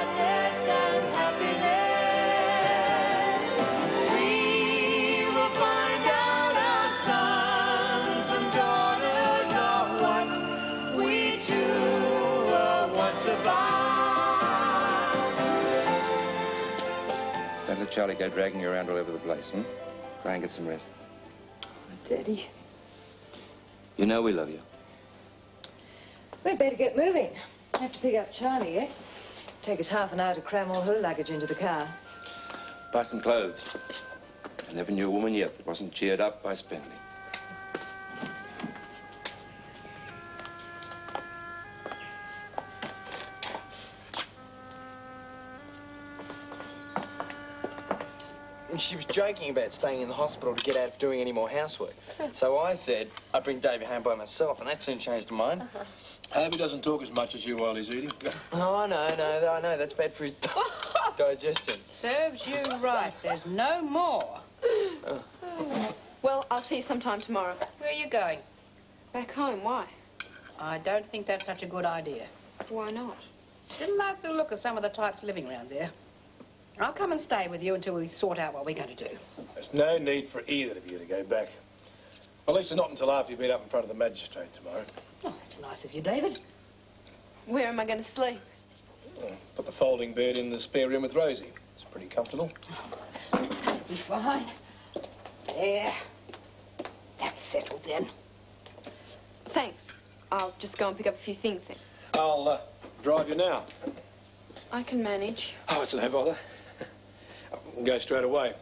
sadness and happiness. We will find out our sons and daughters are what we too were once about. Don't let Charlie go dragging you around all over the place, hmm? Try and get some rest. Oh, Daddy. You know we love you. We'd better get moving. Have to pick up Charlie, eh? Take us half an hour to cram all her luggage into the car. Buy some clothes. I never knew a woman yet that wasn't cheered up by spending. And she was joking about staying in the hospital to get out of doing any more housework. So I said I'd bring Davey home by myself, and that soon changed her mind. I hope he doesn't talk as much as you while he's eating. Oh, I know. That's bad for his digestion. Serves you right. There's no more. Well, I'll see you sometime tomorrow. Where are you going? Back home, why? I don't think that's such a good idea. Why not? Didn't like the look of some of the types living around there. I'll come and stay with you until we sort out what we're going to do. There's no need for either of you to go back. Well, at least not until after you've been up in front of the magistrate tomorrow. Oh, that's nice of you, David. Where am I going to sleep? Put the folding bed in the spare room with Rosie. It's pretty comfortable. That'll be fine. There. That's settled then. Thanks. I'll just go and pick up a few things then. I'll drive you now. I can manage. Oh, it's no bother. We'll go straight away.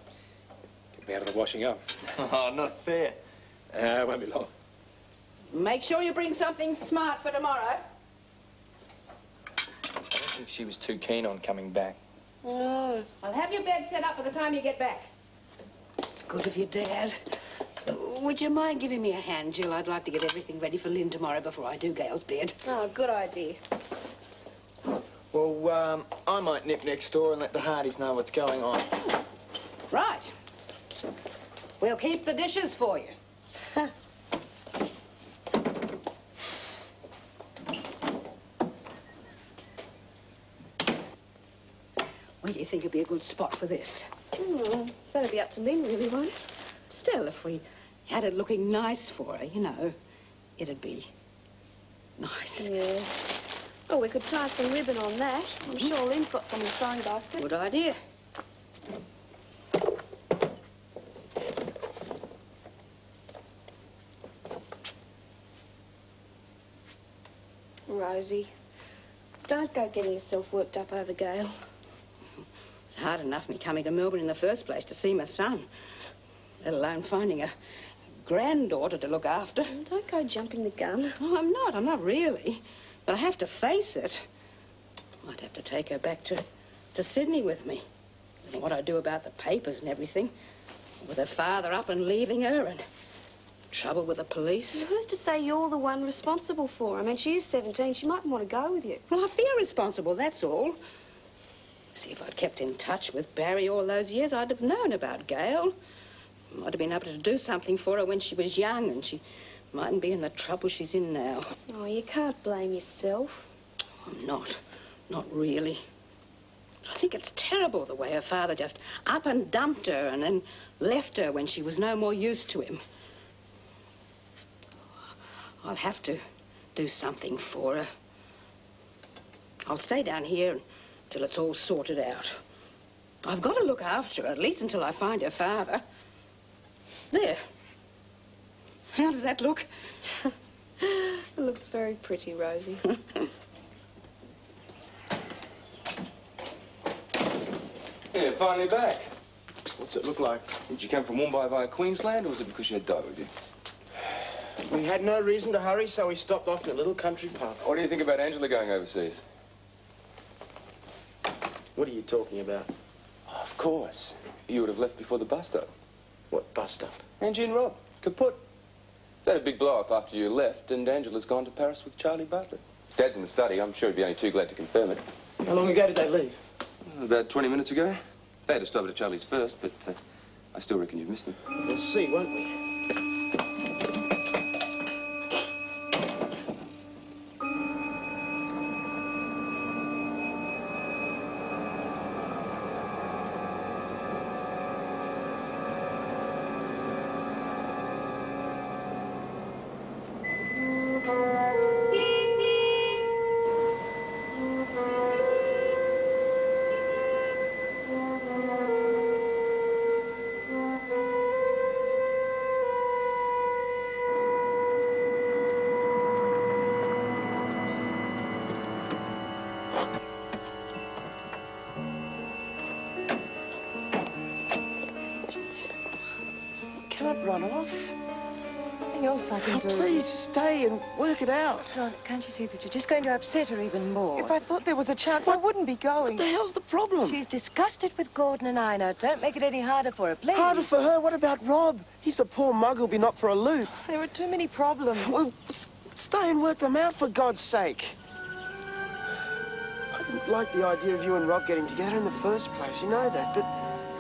Get me out of the washing up. Oh, not fair. It won't be long. Make sure you bring something smart for tomorrow. I don't think she was too keen on coming back. Oh, I'll have your bed set up by the time you get back. It's good of you, Dad. Would you mind giving me a hand, Jill? I'd like to get everything ready for Lynn tomorrow before I do Gail's bed. Oh, good idea. Well, I might nip next door and let the Hardys know what's going on. Right. We'll keep the dishes for you. Where do you think would be a good spot for this? That'll be up to Lynn, really, won't it? Still, if we had it looking nice for her, you know, it'd be nice. Yeah. Oh, we could tie some ribbon on that. I'm sure Lynn's got some in the sewing basket. Good idea. Rosie, don't go getting yourself worked up over Gail. It's hard enough me coming to Melbourne in the first place to see my son, let alone finding a granddaughter to look after. Don't go jumping the gun. Oh, I'm not really. But I have to face it. Might have to take her back to Sydney with me. I don't know what I do about the papers and everything. With her father up and leaving her and trouble with the police. Well, who's to say you're the one responsible for her? I mean, she is 17. She might want to go with you. Well, I feel responsible, that's all. See, if I'd kept in touch with Barry all those years, I'd have known about Gail. Might have been able to do something for her when she was young, and she mightn't be in the trouble she's in now. Oh, you can't blame yourself. I'm not. Not really. I think it's terrible the way her father just up and dumped her and then left her when she was no more use to him. I'll have to do something for her. I'll stay down here until it's all sorted out. I've got to look after her, at least until I find her father. There. How does that look? It looks very pretty, Rosie. Yeah, finally back. What's it look like? Did you come from Mumbai via Queensland, or was it because you had Di with you? We had no reason to hurry, so we stopped off in a little country pub. What do you think about Angela going overseas? What are you talking about? Oh, of course. You would have left before the bus stop. What bus stop? Angie and Rob. Kaput. They had a big blow-up after you left, and Angela's gone to Paris with Charlie Bartlett. Dad's in the study. I'm sure he'd be only too glad to confirm it. How long ago did they leave? About 20 minutes ago. They had to stop at Charlie's first, but I still reckon you've missed them. We'll see, won't we? can't run off. Nothing else I can do. Please, stay and work it out. Son, can't you see that you're just going to upset her even more? If I thought there was a chance, I wouldn't be going. What the hell's the problem? She's disgusted with Gordon and I now. Don't make it any harder for her, please. Harder for her? What about Rob? He's the poor mug who'll be knocked for a loop. There are too many problems. Well, stay and work them out, for God's sake. I didn't like the idea of you and Rob getting together in the first place, you know that, but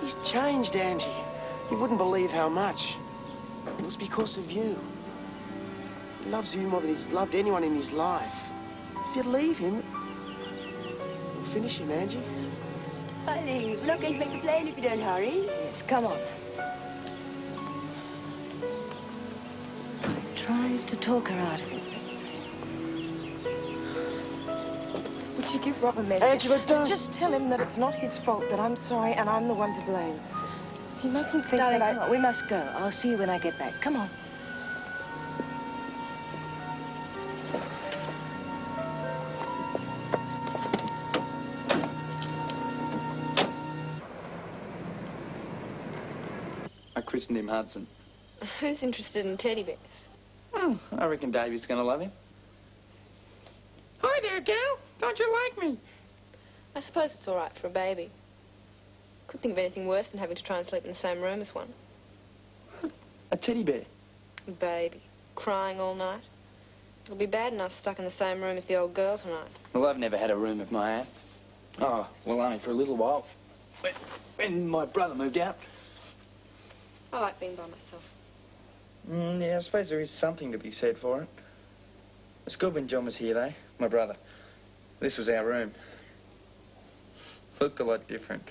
he's changed, Angie. You wouldn't believe how much. It was because of you. He loves you more than he's loved anyone in his life. If you leave him, you'll finish him, Angie. Please, we're not going to make the plane if you don't hurry. Yes, come on. I tried to talk her out of it. Would you give Rob a message? Angela, don't. Just tell him that it's not his fault, that I'm sorry and I'm the one to blame. He mustn't think Darling, that come on. We must go. I'll see you when I get back. Come on. I christened him Hudson. Who's interested in teddy bears? Oh, I reckon Davey's going to love him. Hi there, gal. Don't you like me? I suppose it's all right for a baby. Couldn't think of anything worse than having to try and sleep in the same room as one. A teddy bear. A baby. Crying all night. It'll be bad enough stuck in the same room as the old girl tonight. Well, I've never had a room of my own. Oh, well, only for a little while. When my brother moved out. I like being by myself. Yeah, I suppose there is something to be said for it. It's good when John was here, though. My brother. This was our room. Looked a lot different.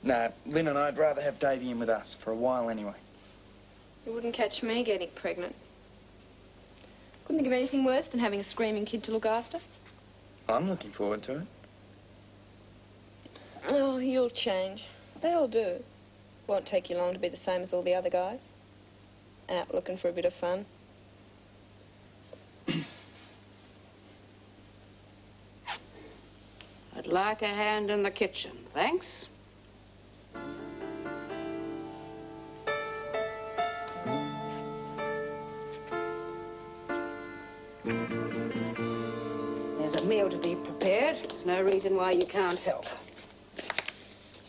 No, Lynn and I'd rather have Davey in with us, for a while anyway. You wouldn't catch me getting pregnant. Couldn't think of anything worse than having a screaming kid to look after. I'm looking forward to it. Oh, you'll change. They all do. Won't take you long to be the same as all the other guys. Out looking for a bit of fun. I'd like a hand in the kitchen, thanks. There's a meal to be prepared. There's no reason why you can't help.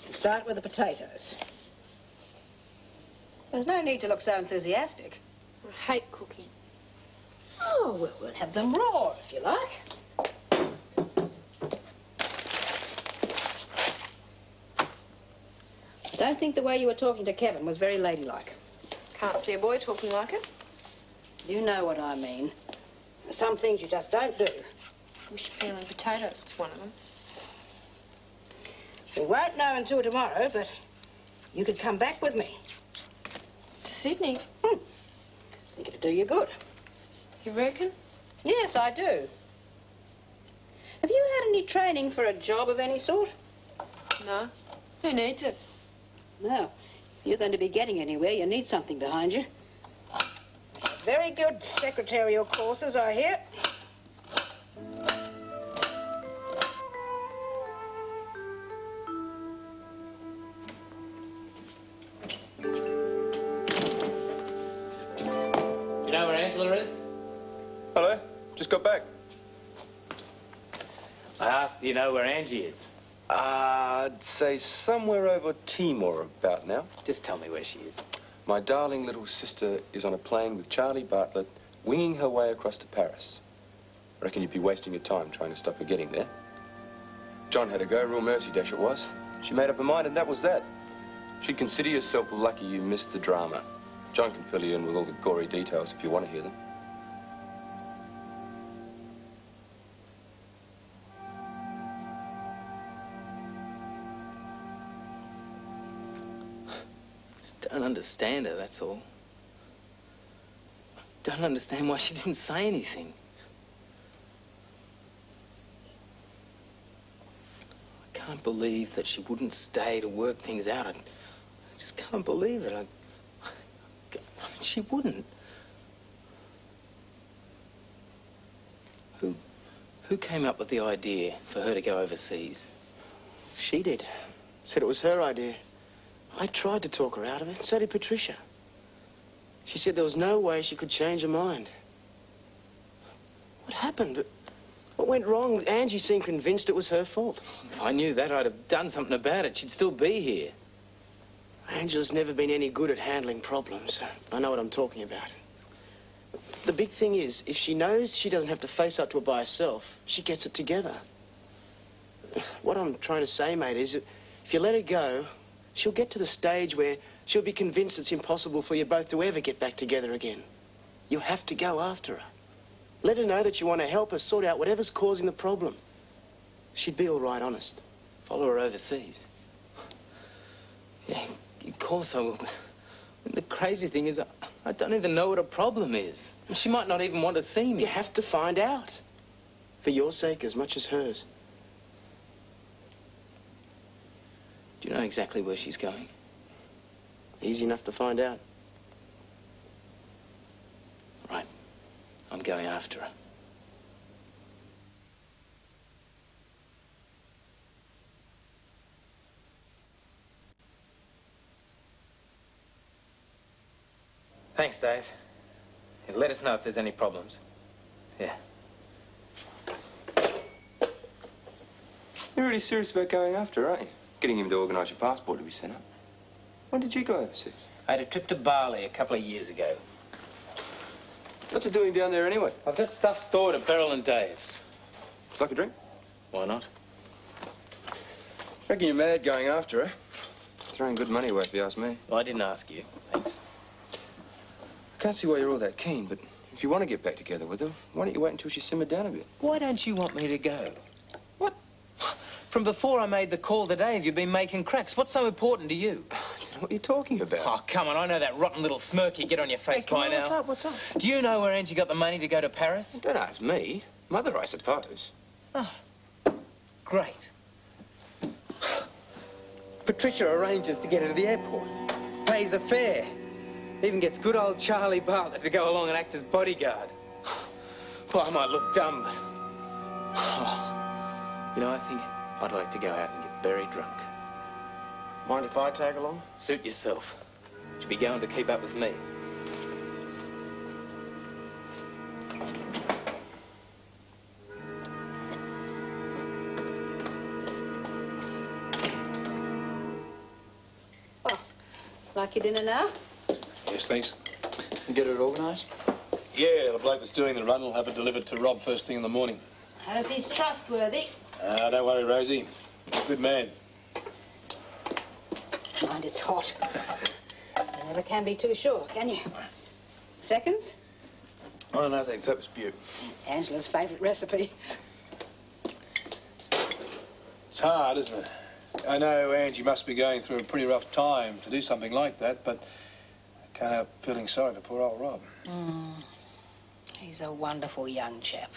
We'll start with the potatoes. There's no need to look so enthusiastic. I hate cooking. Oh, well, we'll have them raw, if you like. I don't think the way you were talking to Kevin was very ladylike. Can't see a boy talking like it. You know what I mean. There's some things you just don't do. Wish peeling potatoes was one of them. We won't know until tomorrow, but you could come back with me. To Sydney? I think it'd do you good. You reckon? Yes, I do. Have you had any training for a job of any sort? No. Who needs it? No. If you're going to be getting anywhere, you need something behind you. Very good secretarial courses, I hear. You know where Angela is? Hello. Just got back. I asked, do you know where Angie is? I'd say somewhere over Timor about now. Just tell me where she is. My darling little sister is on a plane with Charlie Bartlett, winging her way across to Paris. I reckon you'd be wasting your time trying to stop her getting there. John had a go, real mercy dash it was. She made up her mind and that was that. She'd consider yourself lucky you missed the drama. John can fill you in with all the gory details if you want to hear them. Don't understand her, that's all. Don't understand why she didn't say anything. I can't believe that she wouldn't stay to work things out. I just can't believe it. I mean, she wouldn't. Who came up with the idea for her to go overseas? She did. Said it was her idea. I tried to talk her out of it, so did Patricia. She said there was no way she could change her mind. What happened? What went wrong? Angie seemed convinced it was her fault. If I knew that, I'd have done something about it. She'd still be here. Angela's never been any good at handling problems. I know what I'm talking about. The big thing is, if she knows she doesn't have to face up to it by herself, she gets it together. What I'm trying to say, mate, is if you let her go, she'll get to the stage where she'll be convinced it's impossible for you both to ever get back together again. You have to go after her. Let her know that you want to help her sort out whatever's causing the problem. She'd be all right, honest. Follow her overseas. Yeah, of course I will. The crazy thing is, I don't even know what a problem is. She might not even want to see me. You have to find out. For your sake as much as hers. Do you know exactly where she's going? Easy enough to find out. Right. I'm going after her. Thanks, Dave. Yeah, let us know if there's any problems. Yeah. You're really serious about going after her, aren't you? Getting him to organise your passport to be sent up. When did you go overseas? I had a trip to Bali a couple of years ago. What's it doing down there anyway? I've got stuff stored at Beryl and Dave's. Like a drink? Why not? Reckon you're mad going after her. Throwing good money away if you ask me. Well, I didn't ask you. Thanks. I can't see why you're all that keen, but if you want to get back together with her, why don't you wait until she's simmered down a bit? Why don't you want me to go? What? From before I made the call to Dave, you've been making cracks. What's so important to you? I don't know what you're talking about. Oh, come on. I know that rotten little smirk you get on your face by now. What's up? What's up? Do you know where Angie got the money to go to Paris? Don't ask me. Mother, I suppose. Oh, great. Patricia arranges to get her to the airport, pays a fare, even gets good old Charlie Bartlett to go along and act as bodyguard. Well, I might look dumb, but... Oh, you know, I think I'd like to go out and get very drunk. Mind if I tag along? Suit yourself. You'll be going to keep up with me. Like your dinner now? Yes, thanks. You get it organised? Yeah, the bloke that's doing the run will have it delivered to Rob first thing in the morning. I hope he's trustworthy. Don't worry, Rosie. He's a good man. Mind, it's hot. You never can be too sure, can you? Seconds? Oh, no, thanks. That was beaut. Angela's favourite recipe. It's hard, isn't it? I know Angie must be going through a pretty rough time to do something like that, but I can't help feeling sorry for poor old Rob. He's a wonderful young chap.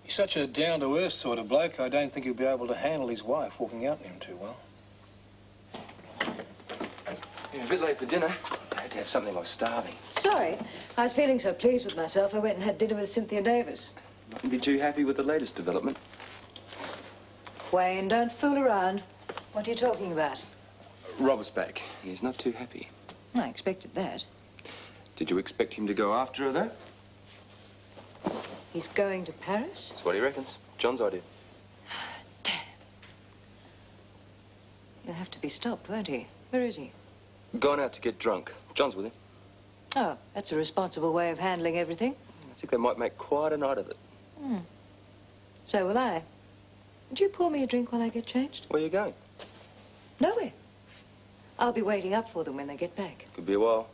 He's such a down-to-earth sort of bloke, I don't think he'll be able to handle his wife walking out on him too well. You're a bit late for dinner. I had to have something. I was starving. Sorry. I was feeling so pleased with myself, I went and had dinner with Cynthia Davis. Mustn't be too happy with the latest development. Wayne, don't fool around. What are you talking about? Rob's back. He's not too happy. I expected that. Did you expect him to go after her, though? He's going to Paris? That's what he reckons. John's idea. Damn. He'll have to be stopped, won't he? Where is he? Gone out to get drunk. John's with him. Oh, that's a responsible way of handling everything. I think they might make quite a night of it. So will I. Would you pour me a drink while I get changed? Where are you going? Nowhere. I'll be waiting up for them when they get back. Could be a while.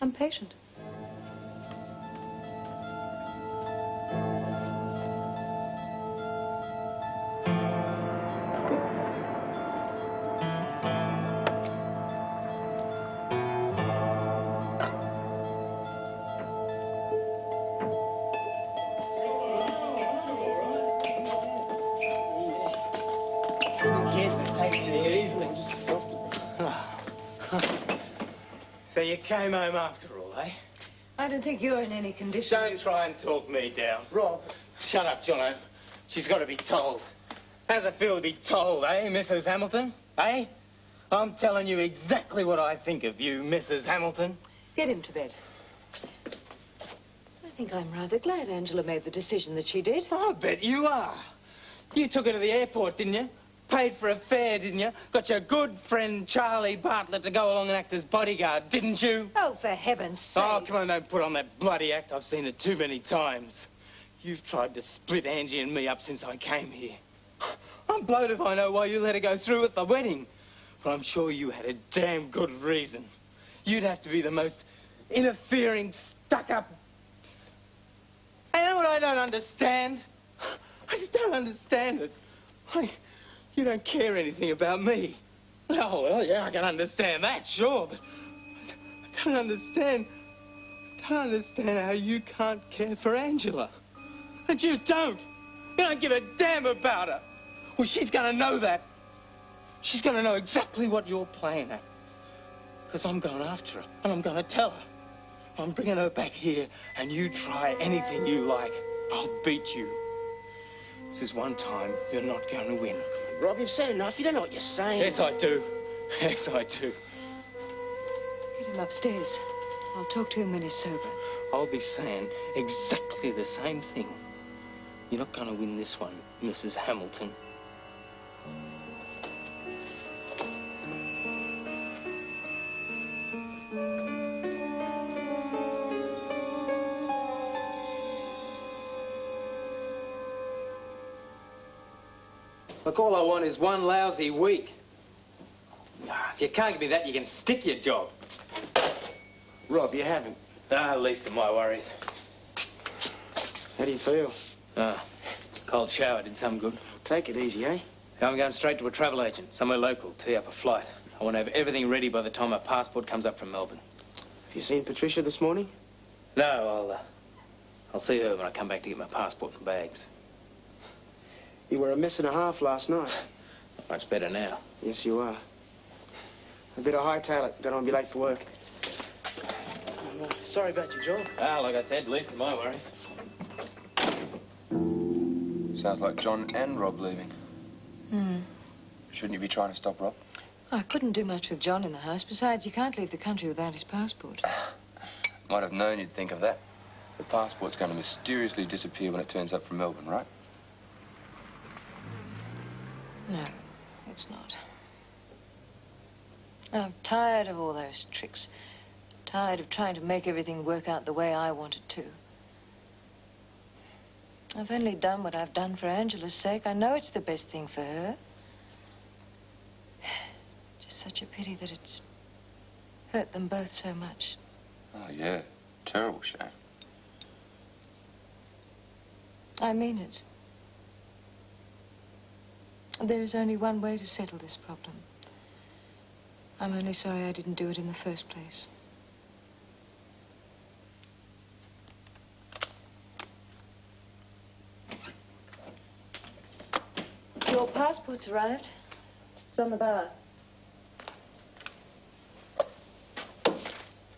I'm patient. So you came home after all, eh? I don't think you're in any condition. Don't try and talk me down. Rob. Shut up, Jono. She's got to be told. How's it feel to be told, eh, Mrs. Hamilton? Eh? I'm telling you exactly what I think of you, Mrs. Hamilton. Get him to bed. I think I'm rather glad Angela made the decision that she did. I bet you are. You took her to the airport, didn't you? Paid for a fare, didn't you? Got your good friend Charlie Bartlett to go along and act as bodyguard, didn't you? Oh, for heaven's sake. Oh, come on, don't put on that bloody act. I've seen it too many times. You've tried to split Angie and me up since I came here. I'm blowed if I know why you let her go through with the wedding. But I'm sure you had a damn good reason. You'd have to be the most interfering, stuck-up... You know what I don't understand? I just don't understand it. You don't care anything about me. Oh, well, yeah, I can understand that, sure, but I don't understand how you can't care for Angela. And you don't. You don't give a damn about her. Well, she's going to know that. She's going to know exactly what you're playing at. Because I'm going after her, and I'm going to tell her. I'm bringing her back here, and you try anything you like. I'll beat you. This is one time you're not going to win. Rob, you've said enough. You don't know what you're saying. Yes, I do. Yes, I do. Get him upstairs. I'll talk to him when he's sober. I'll be saying exactly the same thing. You're not going to win this one, Mrs. Hamilton. Look, all I want is one lousy week. If you can't give me that, you can stick your job. Rob, you haven't. Least of my worries. How do you feel? Cold shower did some good. Take it easy, eh? I'm going straight to a travel agent, somewhere local, tee up a flight. I want to have everything ready by the time my passport comes up from Melbourne. Have you seen Patricia this morning? No, I'll see her when I come back to get my passport and bags. You were a mess and a half last night. Much better now. Yes, you are. I better hightail it. Don't want to be late for work. Sorry about your job. Like I said, least of my worries. Sounds like John and Rob leaving. Shouldn't you be trying to stop Rob? I couldn't do much with John in the house. Besides, he can't leave the country without his passport. Might have known you'd think of that. The passport's going to mysteriously disappear when it turns up from Melbourne, right? No, it's not. I'm tired of all those tricks. Tired of trying to make everything work out the way I want it to. I've only done what I've done for Angela's sake. I know it's the best thing for her. Just such a pity that it's hurt them both so much. Oh, yeah. Terrible shame. I mean it. There is only one way to settle this problem. I'm only sorry I didn't do it in the first place. Your passport's arrived. It's on the bar.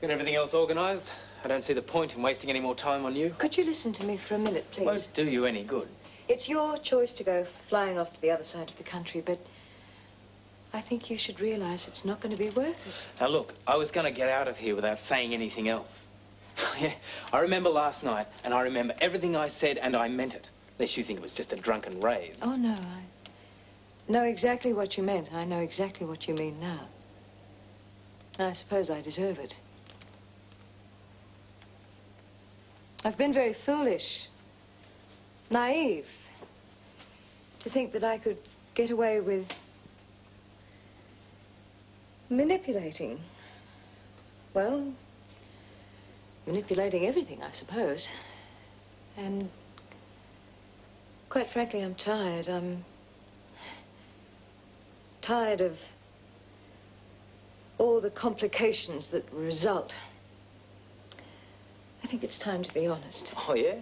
Got everything else organised? I don't see the point in wasting any more time on you. Could you listen to me for a minute, please? Won't do you any good. It's your choice to go flying off to the other side of the country, but I think you should realize it's not going to be worth it. Now, look, I was going to get out of here without saying anything else. Yeah, I remember last night, and I remember everything I said, and I meant it. Unless you think it was just a drunken rave. Oh, no, I know exactly what you meant. I know exactly what you mean now. I suppose I deserve it. I've been very foolish, naive, to think that I could get away with manipulating. Well, manipulating everything, I suppose. And quite frankly, I'm tired. I'm tired of all the complications that result. I think it's time to be honest. Oh, yeah?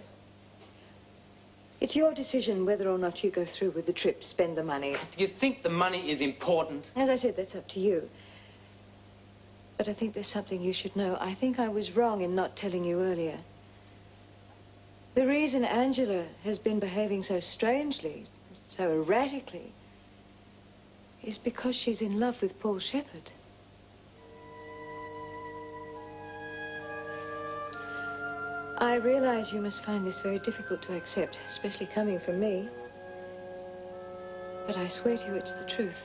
It's your decision whether or not you go through with the trip, spend the money. Do you think the money is important? As I said, that's up to you. But I think there's something you should know. I think I was wrong in not telling you earlier. The reason Angela has been behaving so strangely, so erratically, is because she's in love with Paul Shepherd. I realize you must find this very difficult to accept, especially coming from me. But I swear to you it's the truth.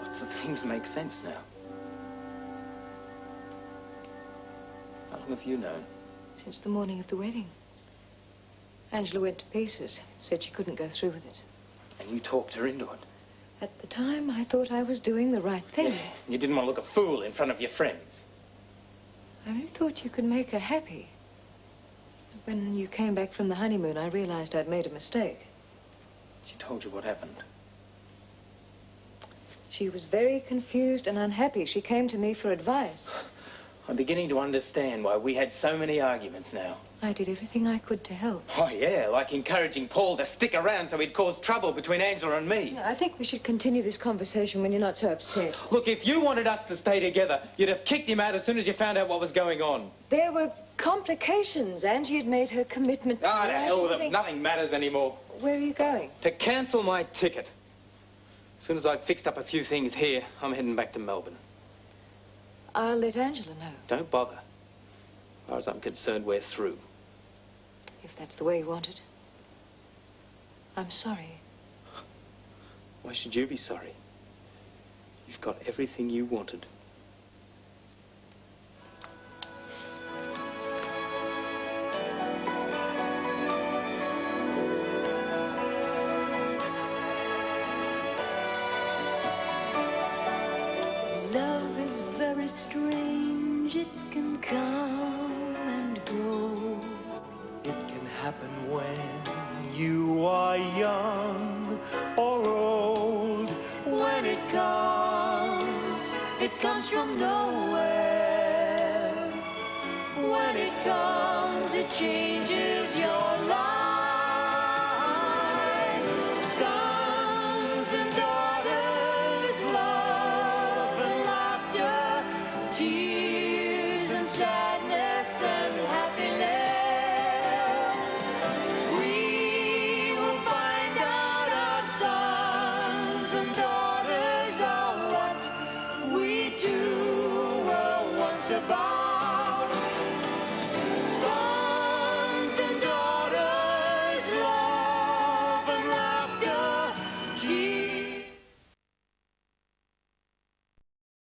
Lots of things make sense now. How long have you known? Since the morning of the wedding. Angela went to pieces, said she couldn't go through with it. And you talked her into it? At the time, I thought I was doing the right thing. Yeah, you didn't want to look a fool in front of your friends. I really thought you could make her happy. But when you came back from the honeymoon, I realized I'd made a mistake. She told you what happened. She was very confused and unhappy. She came to me for advice. I'm beginning to understand why we had so many arguments now. I did everything I could to help. Oh, yeah, like encouraging Paul to stick around so he'd cause trouble between Angela and me. I think we should continue this conversation when you're not so upset. Look, if you wanted us to stay together, you'd have kicked him out as soon as you found out what was going on. There were complications. Angie had made her commitment to Ah, me. to hell with it. Nothing matters anymore. Where are you going? To cancel my ticket. As soon as I've fixed up a few things here, I'm heading back to Melbourne. I'll let Angela know. Don't bother. As far as I'm concerned, we're through. If that's the way you want it. I'm sorry. Why should you be sorry? You've got everything you wanted. Love is very strange. It can come and go. It can happen when you are young or old. When it comes from nowhere. When it comes, it changes.